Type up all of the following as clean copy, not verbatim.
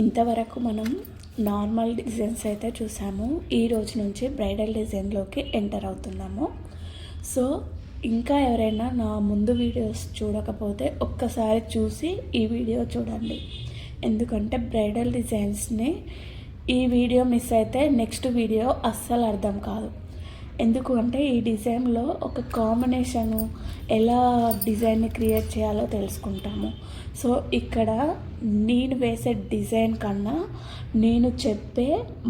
ఇంతవరకు మనం normal designs అయితే చూసాము. ఈ రోజు నుంచి బ్రైడల్ డిజైన్లోకి ఎంటర్ అవుతున్నాము. సో ఇంకా ఎవరైనా నా ముందు వీడియోస్ చూడకపోతే ఒక్కసారి చూసి ఈ వీడియో చూడండి. ఎందుకంటే బ్రైడల్ డిజైన్స్ని ఈ వీడియో మిస్ అయితే నెక్స్ట్ వీడియో అస్సలు అర్థం కాదు. ఎందుకు అంటే ఈ డిజైన్లో ఒక కాంబినేషను ఎలా డిజైన్ని క్రియేట్ చేయాలో తెలుసుకుంటాము. సో ఇక్కడ నేను వేసే డిజైన్ కన్నా నేను చెప్పే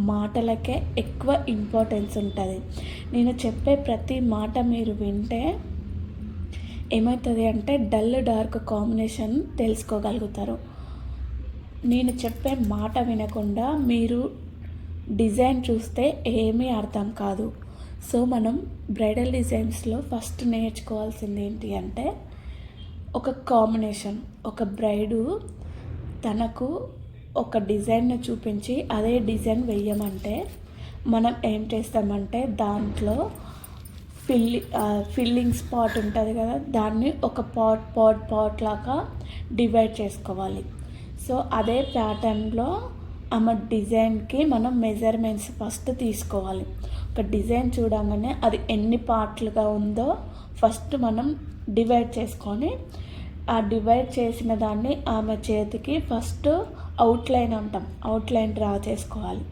మాటలకే ఎక్కువ ఇంపార్టెన్స్ ఉంటుంది. నేను చెప్పే ప్రతి మాట మీరు వింటే ఏమవుతుంది అంటే డల్ డార్క్ కాంబినేషన్ తెలుసుకోగలుగుతారు. నేను చెప్పే మాట వినకుండా మీరు డిజైన్ చూస్తే ఏమీ అర్థం కాదు. సో మనం బ్రైడల్ డిజైన్స్లో ఫస్ట్ నేర్చుకోవాల్సింది ఏంటి అంటే ఒక కాంబినేషన్. ఒక బ్రైడు తనకు ఒక డిజైన్ని చూపించి అదే డిజైన్ వేయమంటే మనం ఏం చేస్తామంటే దాంట్లో ఫిల్లింగ్ స్పాట్ ఉంటుంది కదా, దాన్ని ఒక పాట్ లాగా డివైడ్ చేసుకోవాలి. సో అదే ప్యాటర్న్లో ఆమె డిజైన్కి మనం మెజర్మెంట్స్ ఫస్ట్ తీసుకోవాలి. ఒక డిజైన్ చూడంగానే అది ఎన్ని పార్ట్లుగా ఉందో ఫస్ట్ మనం డివైడ్ చేసుకొని ఆ డివైడ్ చేసిన దాన్ని ఆమె చేతికి ఫస్ట్ అవుట్లైన్ డ్రా చేసుకోవాలి.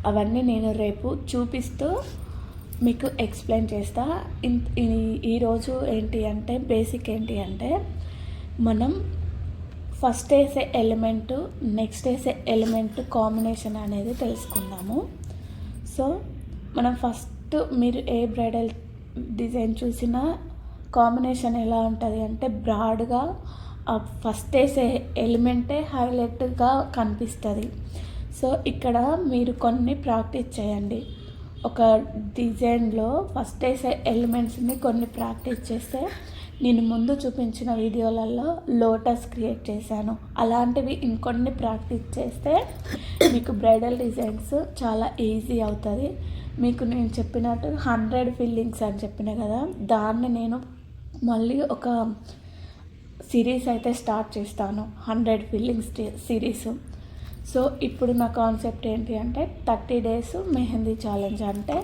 అవన్నీ నేను రేపు చూపిస్తూ మీకు ఎక్స్ప్లెయిన్ చేస్తా. ఈరోజు ఏంటి అంటే బేసిక్ ఏంటి అంటే మనం ఫస్ట్ వేసే ఎలిమెంటు నెక్స్ట్ వేసే ఎలిమెంట్ కాంబినేషన్ అనేది తెలుసుకుందాము. సో మనం ఫస్ట్ మీరు ఏ బ్రైడల్ డిజైన్ చూసినా కాంబినేషన్ ఎలా ఉంటుంది అంటే బ్రాడ్గా ఫస్ట్ వేసే ఎలిమెంటే హైలైట్గా కనిపిస్తుంది. సో ఇక్కడ మీరు కొన్ని ప్రాక్టీస్ చేయండి. ఒక డిజైన్లో ఫస్ట్ వేసే ఎలిమెంట్స్ని కొన్ని ప్రాక్టీస్ చేస్తే నేను ముందు చూపించిన వీడియోలలో లోటస్ క్రియేట్ చేశాను. అలాంటివి ఇంకొన్ని ప్రాక్టీస్ చేస్తే మీకు బ్రైడల్ డిజైన్స్ చాలా ఈజీ అవుతుంది. మీకు నేను చెప్పినట్టు 100 ఫిల్లింగ్స్ అని చెప్పిన కదా, దాన్ని నేను మళ్ళీ ఒక సిరీస్ అయితే స్టార్ట్ చేస్తాను, 100 ఫిల్లింగ్స్ సిరీస్. సో ఇప్పుడు నా కాన్సెప్ట్ ఏంటి అంటే 30 డేస్ మెహందీ ఛాలెంజ్. అంటే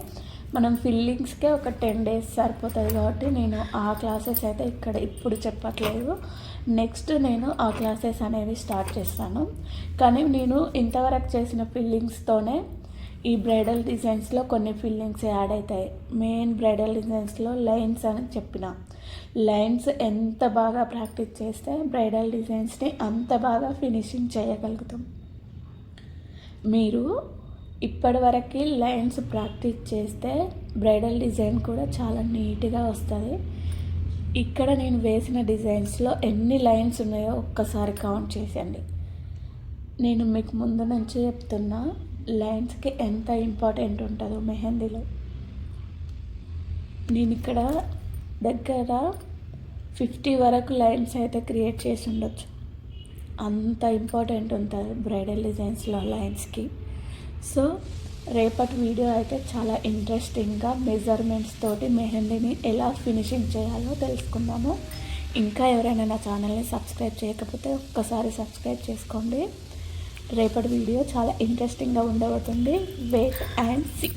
మనం ఫిల్లింగ్స్కే ఒక 10 డేస్ సరిపోతుంది కాబట్టి నేను ఆ క్లాసెస్ అయితే ఇప్పుడు చెప్పట్లేదు. నెక్స్ట్ నేను ఆ క్లాసెస్ అనేవి స్టార్ట్ చేస్తాను. కానీ నేను ఇంతవరకు చేసిన ఫిల్లింగ్స్తోనే ఈ బ్రైడల్ డిజైన్స్లో కొన్ని ఫిల్లింగ్స్ యాడ్ అవుతాయి. మెయిన్ బ్రైడల్ డిజైన్స్లో లైన్స్ అని చెప్పిన లైన్స్ ఎంత బాగా ప్రాక్టీస్ చేస్తే బ్రైడల్ డిజైన్స్ని అంత బాగా ఫినిషింగ్ చేయగలుగుతాం. మీరు ఇప్పటివరకు లైన్స్ ప్రాక్టీస్ చేస్తే బ్రైడల్ డిజైన్ కూడా చాలా నీట్గా వస్తుంది. ఇక్కడ నేను వేసిన డిజైన్స్లో ఎన్ని లైన్స్ ఉన్నాయో ఒక్కసారి కౌంట్ చేసండి. నేను మీకు ముందు నుంచి చెప్తున్నా లైన్స్కి ఎంత ఇంపార్టెంట్ ఉంటుందో మెహందీలో. నేను ఇక్కడ దగ్గర 50 వరకు లైన్స్ అయితే క్రియేట్ చేసి ఉండొచ్చు. అంత ఇంపార్టెంట్ ఉంటుంది బ్రైడల్ డిజైన్స్లో లైన్స్కి. సో రేపటి వీడియో అయితే చాలా ఇంట్రెస్టింగ్గా మెజర్మెంట్స్ తోటి మెహందీని ఎలా ఫినిషింగ్ చేయాలో తెలుసుకుందాము. ఇంకా ఎవరైనా నా ఛానల్ని సబ్స్క్రైబ్ చేయకపోతే ఒక్కసారి సబ్స్క్రైబ్ చేసుకోండి. రేపటి వీడియో చాలా ఇంట్రెస్టింగ్గా ఉండబోతుంది. Wait and see.